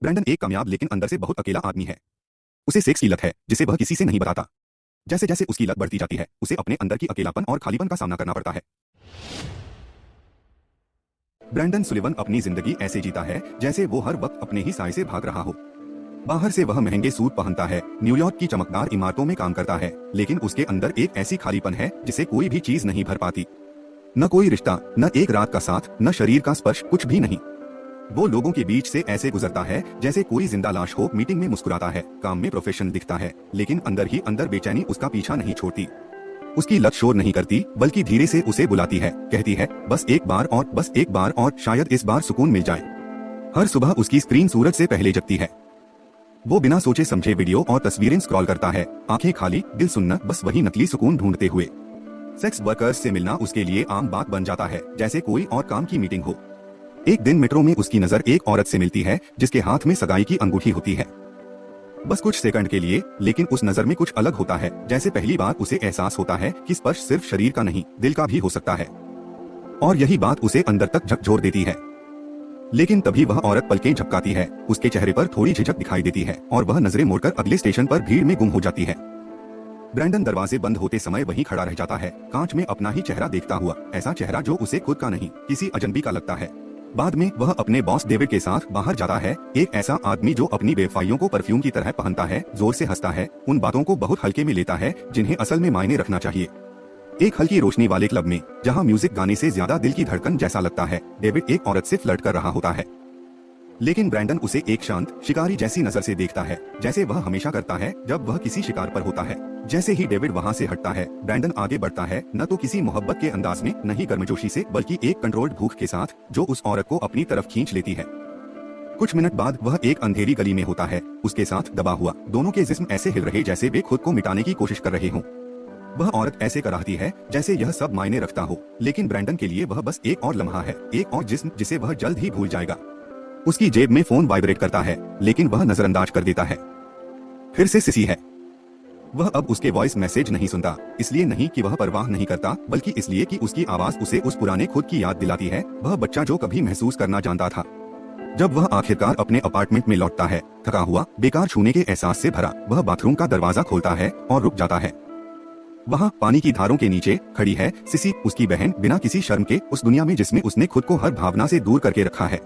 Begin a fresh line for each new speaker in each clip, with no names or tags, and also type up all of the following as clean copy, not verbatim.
Brandon एक कामयाब लेकिन अंदर से बहुत अकेला आदमी है। उसे सेक्स की लत है जिसे वह किसी से नहीं बताता। जैसे जैसे उसकी लत बढ़ती जाती है उसे अपने अंदर की अकेलापन और खालीपन का सामना करना पड़ता है। ब्रैंडन सुलिवन अपनी जिंदगी ऐसे जीता है जैसे वो हर वक्त अपने ही साय से भाग रहा हो। बाहर से वह महंगे सूट पहनता है, न्यूयॉर्क की चमकदार इमारतों में काम करता है, लेकिन उसके अंदर एक ऐसी खालीपन है जिसे कोई भी चीज नहीं भर पाती। न कोई रिश्ता, न एक रात का साथ, न शरीर का स्पर्श, कुछ भी नहीं। वो लोगों के बीच से ऐसे गुजरता है जैसे कोई जिंदा लाश हो। मीटिंग में मुस्कुराता है, काम में प्रोफेशनल दिखता है, लेकिन अंदर ही अंदर बेचैनी उसका पीछा नहीं छोड़ती। उसकी लत शोर नहीं करती, बल्कि धीरे से उसे बुलाती है, कहती है बस एक बार और, बस एक बार और, शायद इस बार सुकून मिल जाए। हर सुबह उसकी स्क्रीन सूरज से पहले जगती है। वो बिना सोचे समझे वीडियो और तस्वीरें स्क्रॉल करता है, आंखें खाली, दिल सुन्न, बस वही नकली सुकून ढूंढते हुए। सेक्स वर्कर्स से मिलना उसके लिए आम बात बन जाता है, जैसे कोई और काम की मीटिंग हो। एक दिन मेट्रो में उसकी नजर एक औरत से मिलती है जिसके हाथ में सगाई की अंगूठी होती है। बस कुछ सेकंड के लिए, लेकिन उस नजर में कुछ अलग होता है। जैसे पहली बार उसे एहसास होता है कि स्पर्श सिर्फ शरीर का नहीं, दिल का भी हो सकता है। और यही बात उसे अंदर तक झकझोर देती है। लेकिन तभी वह औरत पलकें झपकाती है, उसके चेहरे पर थोड़ी झिझक दिखाई देती है और वह नजरें मोड़कर अगले स्टेशन पर भीड़ में गुम हो जाती है। ब्रैंडन दरवाजे बंद होते समय वहीं खड़ा रह जाता है, कांच में अपना ही चेहरा देखता हुआ, ऐसा चेहरा जो उसे खुद का नहीं, किसी अजनबी का लगता है। बाद में वह अपने बॉस डेविड के साथ बाहर जाता है, एक ऐसा आदमी जो अपनी बेवफाइयों को परफ्यूम की तरह पहनता है, जोर से हंसता है, उन बातों को बहुत हल्के में लेता है जिन्हें असल में मायने रखना चाहिए। एक हल्की रोशनी वाले क्लब में, जहां म्यूजिक गाने से ज्यादा दिल की धड़कन जैसा लगता है, डेविड एक औरत से फ्लर्ट कर रहा होता है। लेकिन ब्रैंडन उसे एक शांत शिकारी जैसी नजर से देखता है, जैसे वह हमेशा करता है जब वह किसी शिकार पर होता है। जैसे ही डेविड वहां से हटता है, ब्रैंडन आगे बढ़ता है, न तो किसी मोहब्बत के अंदाज में, न ही गर्मजोशी से, बल्कि एक कंट्रोल्ड भूख के साथ जो उस औरत को अपनी तरफ खींच लेती है। कुछ मिनट बाद वह एक अंधेरी गली में होता है, उसके साथ दबा हुआ, दोनों के जिस्म ऐसे हिल रहे जैसे वे खुद को मिटाने की कोशिश कर रहे हों। वह औरत ऐसे कराहती है जैसे यह सब मायने रखता हो, लेकिन ब्रैंडन के लिए वह बस एक और लम्हा है, एक और जिस्म जिसे वह जल्द ही भूल जाएगा। उसकी जेब में फोन वाइब्रेट करता है, लेकिन वह नजरअंदाज कर देता है। फिर से सिसी है। वह अब उसके वॉइस मैसेज नहीं सुनता, इसलिए नहीं कि वह परवाह नहीं करता, बल्कि इसलिए कि उसकी आवाज उसे उस पुराने खुद की याद दिलाती है, वह बच्चा जो कभी महसूस करना जानता था। जब वह आखिरकार अपने अपार्टमेंट में लौटता है, थका हुआ, बेकार छूने के एहसास से भरा, वह बाथरूम का दरवाजा खोलता है और रुक जाता है। वहाँ पानी की धारों के नीचे खड़ी है सिसी, उसकी बहन, बिना किसी शर्म के, उस दुनिया में जिसमें उसने खुद को हर भावना से दूर करके रखा है।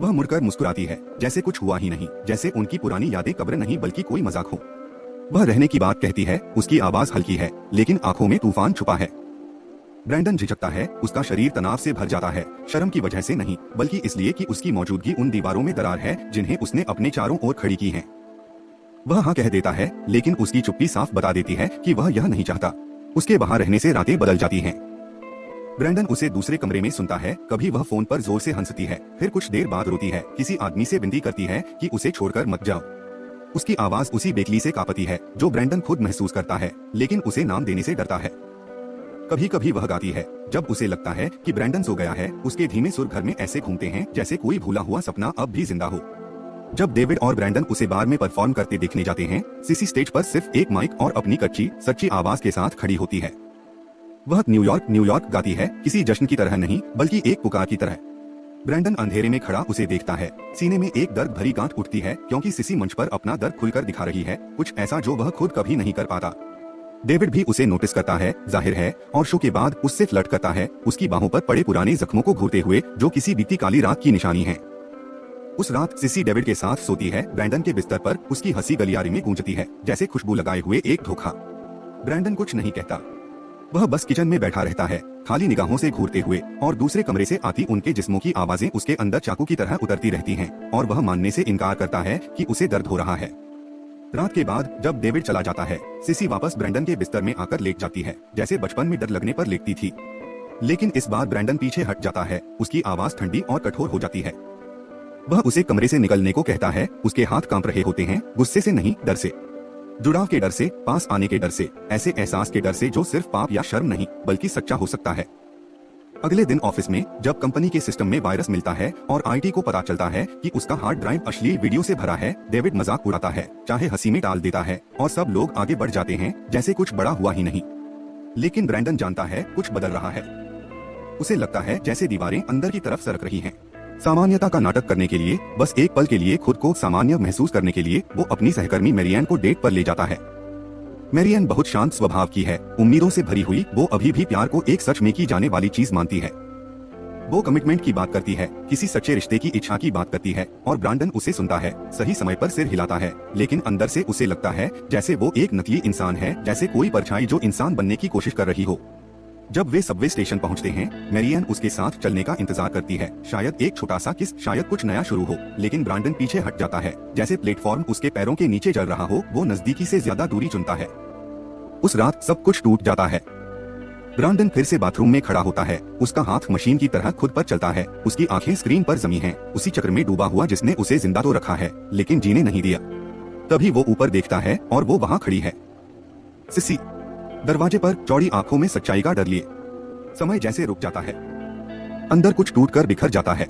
वह मुड़कर मुस्कुराती है, जैसे कुछ हुआ ही नहीं, जैसे उनकी पुरानी यादें कब्र नहीं बल्कि कोई मजाक हो। वह रहने की बात कहती है, उसकी आवाज हल्की है, लेकिन आंखों में तूफान छुपा है। ब्रैंडन झिझकता है, उसका शरीर तनाव से भर जाता है, शर्म की वजह से नहीं, बल्कि इसलिए कि उसकी मौजूदगी उन दीवारों में दरार है जिन्हें उसने अपने चारों ओर खड़ी की है। वह हाँ कह देता है, लेकिन उसकी चुप्पी साफ बता देती है कि वह यह नहीं चाहता। उसके वहां रहने से रातें बदल जाती हैं। ब्रैंडन उसे दूसरे कमरे में सुनता है, कभी वह फोन पर जोर से हंसती है, फिर कुछ देर बाद रोती है, किसी आदमी से विनती करती है कि उसे छोड़कर मत जाओ। उसकी आवाज उसी बेकली से कांपती है जो ब्रैंडन खुद महसूस करता है, लेकिन उसे नाम देने से डरता है। कभी कभी वह गाती है, जब उसे लगता है कि ब्रैंडन सो गया है, उसके धीमे सुर घर में ऐसे घूमते हैं जैसे कोई भूला हुआ सपना अब भी जिंदा हो। जब डेविड और ब्रैंडन उसे बार में परफॉर्म करते देखने जाते हैं, सिसी स्टेज पर सिर्फ एक माइक और अपनी कच्ची सच्ची आवाज के साथ खड़ी होती है। वह न्यूयॉर्क न्यूयॉर्क गाती है, किसी जश्न की तरह नहीं, बल्कि एक पुकार की तरह। ब्रैंडन अंधेरे में खड़ा उसे देखता है, सीने में एक दर्द भरी गांठ उठती है, क्योंकि सिसी मंच पर अपना दर्द खुलकर दिखा रही है, कुछ ऐसा जो वह खुद कभी नहीं कर पाता। डेविड भी उसे नोटिस करता है, जाहिर है, और शो के बाद उससे फ्लर्ट करता है, उसकी बाहों पर पड़े पुराने जख्मों को घूरते हुए, जो किसी बीती काली रात की निशानी है। उस रात सिसी डेविड के साथ सोती है, ब्रैंडन के बिस्तर पर, उसकी हंसी गलियारे में गूंजती है, जैसे खुशबू लगाए हुए एक धोखा। ब्रैंडन कुछ नहीं कहता, वह बस किचन में बैठा रहता है, खाली निगाहों से घूरते हुए, और दूसरे कमरे से आती उनके जिस्मों की आवाजें उसके अंदर चाकू की तरह उतरती रहती हैं, और वह मानने से इनकार करता है कि उसे दर्द हो रहा है। रात के बाद जब डेविड चला जाता है, सिसी वापस ब्रैंडन के बिस्तर में आकर लेट जाती है, जैसे बचपन में डर लगने पर लेटती थी। लेकिन इस बार ब्रैंडन पीछे हट जाता है, उसकी आवाज ठंडी और कठोर हो जाती है। वह उसे कमरे से निकलने को कहता है, उसके हाथ कांप रहे होते हैं, गुस्से से नहीं, डर से, जुड़ाव के डर से, पास आने के डर से, ऐसे एहसास के डर से जो सिर्फ पाप या शर्म नहीं, बल्कि सच्चा हो सकता है। अगले दिन ऑफिस में जब कंपनी के सिस्टम में वायरस मिलता है और आईटी को पता चलता है कि उसका हार्ड ड्राइव अश्लील वीडियो से भरा है, डेविड मजाक उड़ाता है, चाहे हंसी में टाल देता है, और सब लोग आगे बढ़ जाते हैं जैसे कुछ बड़ा हुआ ही नहीं। लेकिन ब्रैंडन जानता है कुछ बदल रहा है। उसे लगता है जैसे दीवारें अंदर की तरफ सरक रही हैं। सामान्यता का नाटक करने के लिए, बस एक पल के लिए खुद को सामान्य महसूस करने के लिए वो अपनी सहकर्मी मैरियन को डेट पर ले जाता है। मैरियन बहुत शांत स्वभाव की है, उम्मीदों से भरी हुई। वो अभी भी प्यार को एक सच में की जाने वाली चीज मानती है। वो कमिटमेंट की बात करती है, किसी सच्चे रिश्ते की इच्छा की बात करती है, और ब्रांडन उसे सुनता है, सही समय पर सिर हिलाता है, लेकिन अंदर से उसे लगता है जैसे वो एक नकली इंसान है, जैसे कोई परछाई जो इंसान बनने की कोशिश कर रही हो। जब वे सबवे स्टेशन पहुंचते हैं, मैरियन उसके साथ चलने का इंतजार करती है, शायद एक छोटा सा किस, शायद कुछ नया शुरू हो, लेकिन ब्रांडन पीछे हट जाता है, जैसे प्लेटफॉर्म उसके पैरों के नीचे जल रहा हो। वो नजदीकी से ज्यादा दूरी चुनता है। उस रात सब कुछ टूट जाता है। ब्रांडन फिर से बाथरूम में खड़ा होता है, उसका हाथ मशीन की तरह खुद पर चलता है, उसकी आंखें स्क्रीन पर जमी हैं, उसी चक्र में डूबा हुआ जिसने उसे जिंदा तो रखा है, लेकिन जीने नहीं दिया। तभी वो ऊपर देखता है और वो वहां खड़ी है, सिसी, दरवाजे पर, चौड़ी आंखों में सच्चाई का डर लिए। समय जैसे रुक जाता है, अंदर कुछ टूटकर बिखर जाता है।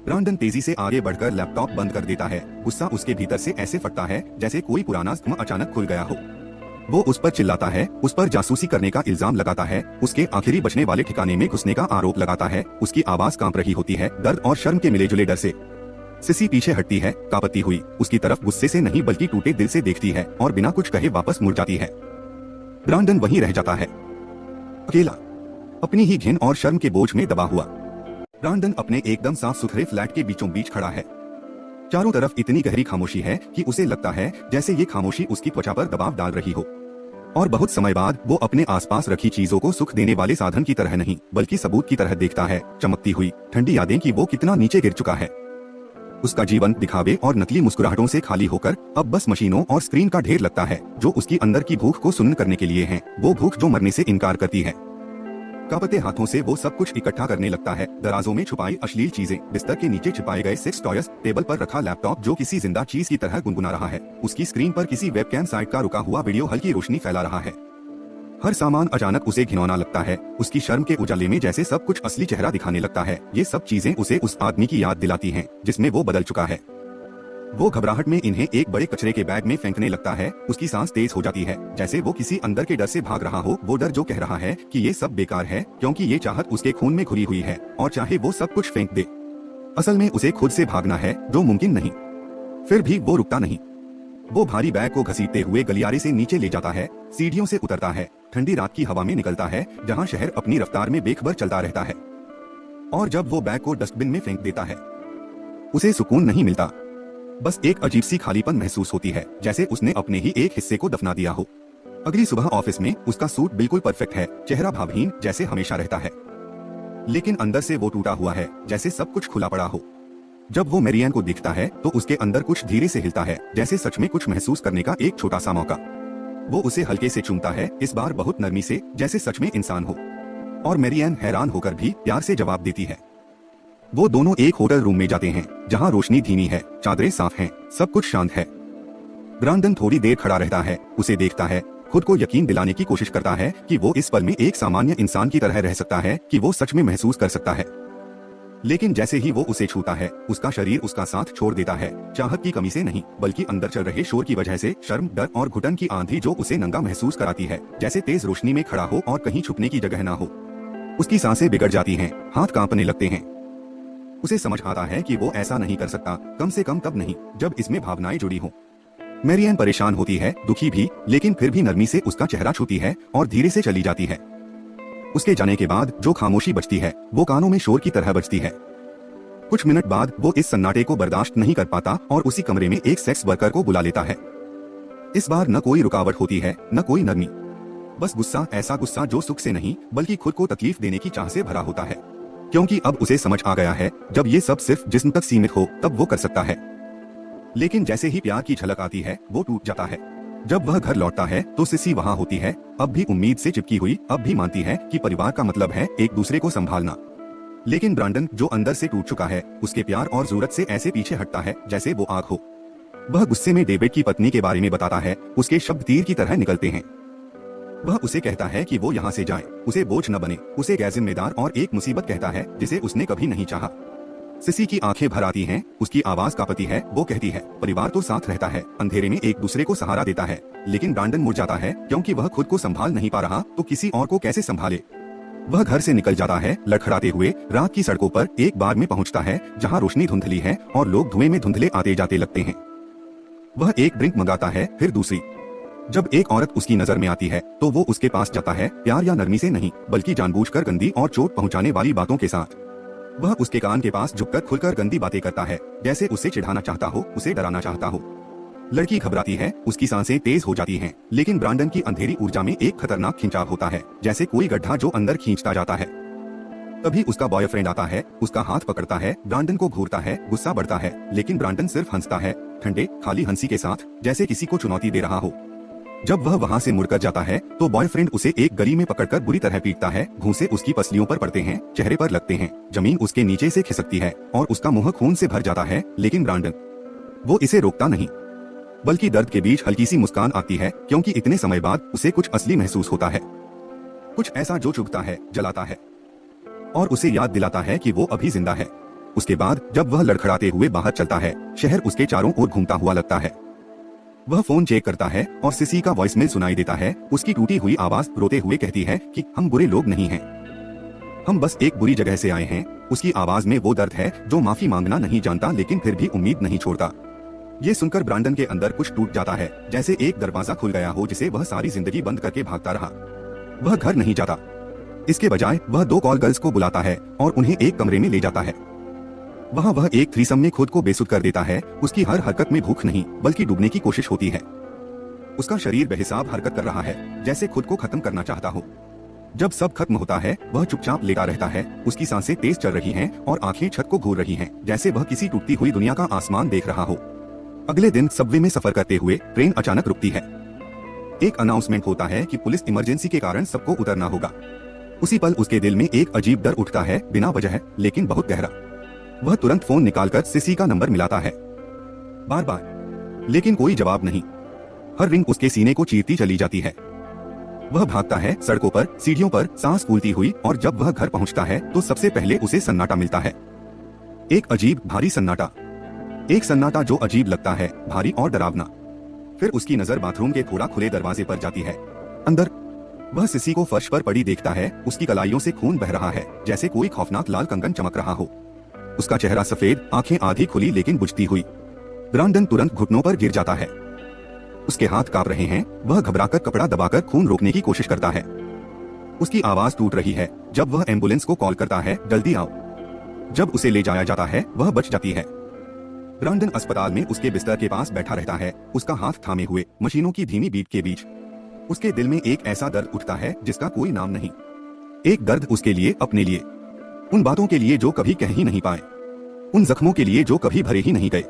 ब्रांडन तेजी से आगे बढ़कर लैपटॉप बंद कर देता है, गुस्सा उसके भीतर से ऐसे फटता है जैसे कोई पुराना जख्म अचानक खुल गया हो। वो उस पर चिल्लाता है, उस पर जासूसी करने का इल्जाम लगाता है, उसके आखिरी बचने वाले ठिकाने में घुसने का आरोप लगाता है। उसकी आवाज कांप रही होती है, दर्द और शर्म के मिले जुले डर से। सिसी पीछे हटती है, कांपती हुई, उसकी तरफ गुस्से से नहीं बल्कि टूटे दिल से देखती है, और बिना कुछ कहे वापस मुड़ जाती है। ब्रांडन वहीं रह जाता है, अकेला, अपनी ही घिन और शर्म के बोझ में दबा हुआ। ब्रांडन अपने एकदम साफ सुथरे फ्लैट के बीचों बीच खड़ा है। चारों तरफ इतनी गहरी खामोशी है कि उसे लगता है जैसे ये खामोशी उसकी त्वचा पर दबाव डाल रही हो। और बहुत समय बाद वो अपने आसपास रखी चीजों को सुख देने वाले साधन की तरह नहीं, बल्कि सबूत की तरह देखता है, चमकती हुई ठंडी यादें कि वो कितना नीचे गिर चुका है। उसका जीवन दिखावे और नकली मुस्कुराहटों से खाली होकर अब बस मशीनों और स्क्रीन का ढेर लगता है, जो उसकी अंदर की भूख को सुन्न करने के लिए है, वो भूख जो मरने से इनकार करती है। कांपते हाथों से वो सब कुछ इकट्ठा करने लगता है, दराजों में छुपाई अश्लील चीजें, बिस्तर के नीचे छिपाए गए सेक्स टॉयज, टेबल पर रखा लैपटॉप जो किसी जिंदा चीज की तरह गुनगुना रहा है, उसकी स्क्रीन पर किसी वेबकैम साइट का रुका हुआ वीडियो हल्की रोशनी फैला रहा है। हर सामान अचानक उसे घिनौना लगता है, उसकी शर्म के उजाले में जैसे सब कुछ असली चेहरा दिखाने लगता है। ये सब चीजें उसे उस आदमी की याद दिलाती हैं, जिसमें वो बदल चुका है। वो घबराहट में इन्हें एक बड़े कचरे के बैग में फेंकने लगता है, उसकी सांस तेज हो जाती है, जैसे वो किसी अंदर के डर से भाग रहा हो, वो डर जो कह रहा है कि ये सब बेकार है, क्योंकि ये चाहत उसके खून में घुली हुई है, और चाहे वो सब कुछ फेंक दे, असल में उसे खुद से भागना है, जो मुमकिन नहीं। फिर भी वो रुकता नहीं। वो भारी बैग को घसीटते हुए गलियारे से नीचे ले जाता है, सीढ़ियों से उतरता है, ठंडी रात की हवा में निकलता है, जहाँ शहर अपनी रफ्तार में बेखबर चलता रहता है। और जब वो बैग को डस्टबिन में फेंक देता है, उसे सुकून नहीं मिलता, बस एक अजीब सी खालीपन महसूस होती है, जैसे उसने अपने ही एक हिस्से को दफना दिया हो। अगली सुबह ऑफिस में उसका सूट बिल्कुल परफेक्ट है, चेहरा भावहीन जैसे हमेशा रहता है, लेकिन अंदर से वो टूटा हुआ है, जैसे सब कुछ खुला पड़ा हो। जब वो मैरियन को दिखता है तो उसके अंदर कुछ धीरे से हिलता है, जैसे सच में कुछ महसूस करने का एक छोटा सा मौका। वो उसे हल्के से चूमता है, इस बार बहुत नरमी से, जैसे सच में इंसान हो, और मैरियन हैरान होकर भी प्यार से जवाब देती है। वो दोनों एक होटल रूम में जाते हैं, जहां रोशनी धीमी है, चादरें साफ हैं, सब कुछ शांत है। ब्रांडन थोड़ी देर खड़ा रहता है, उसे देखता है, खुद को यकीन दिलाने की कोशिश करता है कि वो इस पल में एक सामान्य इंसान की तरह रह सकता है, कि वो सच में महसूस कर सकता है। लेकिन जैसे ही वो उसे छूता है, उसका शरीर उसका साथ छोड़ देता है, चाहत की कमी से नहीं, बल्कि अंदर चल रहे शोर की वजह से, शर्म, डर और घुटन की आंधी जो उसे नंगा महसूस कराती है, जैसे तेज रोशनी में खड़ा हो और कहीं छुपने की जगह ना हो। उसकी सांसें बिगड़ जाती हैं, हाथ कांपने लगते हैं। उसे समझ आता है कि वो ऐसा नहीं कर सकता, कम से कम तब नहीं जब इसमें भावनाएं जुड़ी हों। मैरियन परेशान होती है, दुखी भी, लेकिन फिर भी नरमी से उसका चेहरा छूती है और धीरे से चली जाती है। उसके जाने के बाद जो खामोशी बचती है, वो कानों में शोर की तरह बजती है। कुछ मिनट बाद वो इस सन्नाटे को बर्दाश्त नहीं कर पाता और उसी कमरे में एक सेक्स वर्कर को बुला लेता है। इस बार न कोई रुकावट होती है, न कोई नरमी, बस गुस्सा, ऐसा गुस्सा जो सुख से नहीं बल्कि खुद को तकलीफ देने की चाह से भरा होता है, क्योंकि अब उसे समझ आ गया है, जब ये सब सिर्फ जिस्म तक सीमित हो तब वो कर सकता है। लेकिन जैसे ही प्यार की झलक आती है, वो टूट जाता है। जब वह घर लौटता है तो सिसी वहाँ होती है, अब भी उम्मीद से चिपकी हुई, अब भी मानती है कि परिवार का मतलब है एक दूसरे को संभालना। लेकिन ब्रांडन जो अंदर से टूट चुका है, उसके प्यार और जरूरत से ऐसे पीछे हटता है जैसे वो आग हो। वह गुस्से में डेविड की पत्नी के बारे में बताता है, उसके शब्द तीर की तरह निकलते हैं। वह उसे कहता है कि वो यहाँ से जाए, उसे बोझ न बने, उसे गैरजिम्मेदार और एक मुसीबत कहता है जिसे उसने कभी नहीं चाहा। सिसी की आंखें भर आती हैं, उसकी आवाज कांपती है, वो कहती है, परिवार तो साथ रहता है, अंधेरे में एक दूसरे को सहारा देता है। लेकिन ब्रांडन मुड़ जाता है, क्योंकि वह खुद को संभाल नहीं पा रहा तो किसी और को कैसे संभाले। वह घर से निकल जाता है लड़खड़ाते हुए, रात की सड़कों पर एक बार में पहुंचता है जहां रोशनी धुंधली है और लोग धुएं में धुंधले आते जाते लगते हैं। वह एक ड्रिंक मंगाता है, फिर दूसरी। जब एक औरत उसकी नजर में आती है तो वो उसके पास जाता है, प्यार या नरमी से नहीं बल्कि जानबूझकर गंदी और चोट पहुंचाने वाली बातों के साथ। वह उसके कान के पास झुककर खुलकर गंदी बातें करता है, जैसे उसे चिढ़ाना चाहता हो, उसे डराना चाहता हो। लड़की घबराती है, उसकी सांसें तेज हो जाती हैं, लेकिन ब्रांडन की अंधेरी ऊर्जा में एक खतरनाक खिंचाव होता है, जैसे कोई गड्ढा जो अंदर खींचता जाता है। तभी उसका बॉयफ्रेंड आता है, उसका हाथ पकड़ता है, ब्रांडन को घूरता है, गुस्सा बढ़ता है, लेकिन ब्रांडन सिर्फ हंसता है, ठंडे खाली हंसी के साथ, जैसे किसी को चुनौती दे रहा हो। जब वह वहां से मुड़कर जाता है तो बॉयफ्रेंड उसे एक गली में पकड़कर बुरी तरह पीटता है, घूंसे उसकी पसलियों पर पड़ते हैं, चेहरे पर लगते हैं, जमीन उसके नीचे से खिसकती है और उसका मुंह खून से भर जाता है, लेकिन ब्रांडन वो इसे रोकता नहीं, बल्कि दर्द के बीच हल्की सी मुस्कान आती है, क्योंकि इतने समय बाद उसे कुछ असली महसूस होता है, कुछ ऐसा जो चुभता है, जलाता है और उसे याद दिलाता है कि वो अभी जिंदा है। उसके बाद जब वह लड़खड़ाते हुए बाहर चलता है, शहर उसके चारों ओर घूमता हुआ लगता है। वह फोन चेक करता है और सिसी का वॉइसमेल सुनाई देता है। उसकी टूटी हुई आवाज रोते हुए कहती है कि हम बुरे लोग नहीं हैं, हम बस एक बुरी जगह से आए हैं। उसकी आवाज में वो दर्द है जो माफी मांगना नहीं जानता लेकिन फिर भी उम्मीद नहीं छोड़ता। ये सुनकर ब्रांडन के अंदर कुछ टूट जाता है, जैसे एक दरवाजा खुल गया हो जिसे वह सारी जिंदगी बंद करके भागता रहा। वह घर नहीं जाता, इसके बजाय वह 2 कॉल गर्ल्स को बुलाता है और उन्हें एक कमरे में ले जाता है। वहाँ वह एक थ्रीसम में खुद को बेसुध कर देता है। उसकी हर हरकत में भूख नहीं बल्कि डूबने की कोशिश होती है। उसका शरीर बेहिसाब हरकत कर रहा है, जैसे खुद को खत्म करना चाहता हो। जब सब खत्म होता है वह चुपचाप लेटा रहता है। उसकी सांसें तेज चल रही हैं और आंखें छत को घूर रही हैं, जैसे वह किसी टूटती हुई दुनिया का आसमान देख रहा हो। अगले दिन सबवे में सफर करते हुए ट्रेन अचानक रुकती है। एक अनाउंसमेंट होता है कि पुलिस इमरजेंसी के कारण सबको उतरना होगा। उसी पल उसके दिल में एक अजीब डर उठता है, बिना वजह लेकिन बहुत गहरा। वह तुरंत फोन निकालकर सिसी का नंबर मिलाता है, बार बार, लेकिन कोई जवाब नहीं। हर रिंग उसके सीने को चीरती चली जाती है। वह भागता है सड़कों पर, सीढ़ियों पर, सांस फूलती हुई, और जब वह घर पहुंचता है तो सबसे पहले उसे सन्नाटा मिलता है। एक अजीब भारी सन्नाटा, एक सन्नाटा जो अजीब लगता है, भारी और डरावना। फिर उसकी नजर बाथरूम के थोड़ा खुले दरवाजे पर जाती है। अंदर वह सिसी को फर्श पर पड़ी देखता है। उसकी कलाइयों से खून बह रहा है, जैसे कोई खौफनाक लाल कंगन चमक रहा हो। उसका चेहरा सफेद, आंखें आधी खुली लेकिन बुझती हुई। ब्रांडन तुरंत घुटनों पर गिर जाता है। उसके हाथ कांप रहे हैं। वह घबराकर कपड़ा दबाकर खून रोकने की कोशिश करता है। उसकी आवाज टूट रही है। जब वह एम्बुलेंस को कॉल करता है, जल्दी आओ। जब उसे ले जाया जाता है वह बच जाती है। ब्रांडन अस्पताल में उसके बिस्तर के पास बैठा रहता है, उसका हाथ थामे हुए, मशीनों की धीमी बीट के बीच। उसके दिल में एक ऐसा दर्द उठता है जिसका कोई नाम नहीं। एक दर्द उसके लिए, अपने लिए, उन बातों के लिए जो कभी कह ही नहीं पाए, उन जख्मों के लिए जो कभी भरे ही नहीं गए।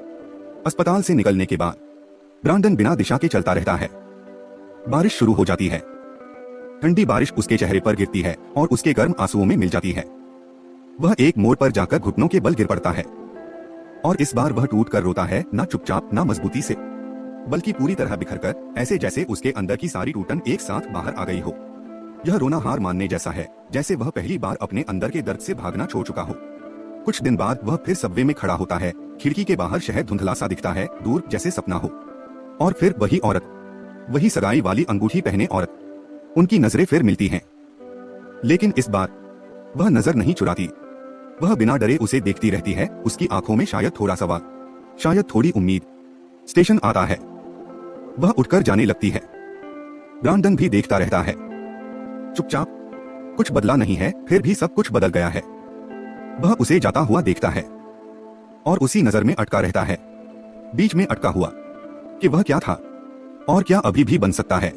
अस्पताल से निकलने के बाद ब्रांडन बिना दिशा के चलता रहता है। बारिश शुरू हो जाती है। ठंडी बारिश उसके चेहरे पर गिरती है और उसके गर्म आंसुओं में मिल जाती है। वह एक मोड़ पर जाकर घुटनों के बल गिर पड़ता है और इस बार वह टूट कर रोता है, ना चुपचाप, ना मजबूती से, बल्कि पूरी तरह बिखरकर, ऐसे जैसे उसके अंदर की सारी टूटन एक साथ बाहर आ गई हो। यह रोना हार मानने जैसा है, जैसे वह पहली बार अपने अंदर के दर्द से भागना छोड़ चुका हो। कुछ दिन बाद वह फिर सबवे में खड़ा होता है। खिड़की के बाहर शहर धुंधला सा दिखता है, दूर जैसे सपना हो। और फिर वही औरत, वही सगाई वाली अंगूठी पहने औरत। उनकी नजरें फिर मिलती हैं, लेकिन इस बार वह नजर नहीं चुराती। वह बिना डरे उसे देखती रहती है। उसकी आंखों में शायद थोड़ा सवाल, शायद थोड़ी उम्मीद। स्टेशन आता है। वह उठकर जाने लगती है। ब्रांडन भी देखता रहता है, चुपचाप। कुछ बदला नहीं है, फिर भी सब कुछ बदल गया है। वह उसे जाता हुआ देखता है और उसी नजर में अटका रहता है, बीच में अटका हुआ कि वह क्या था और क्या अभी भी बन सकता है।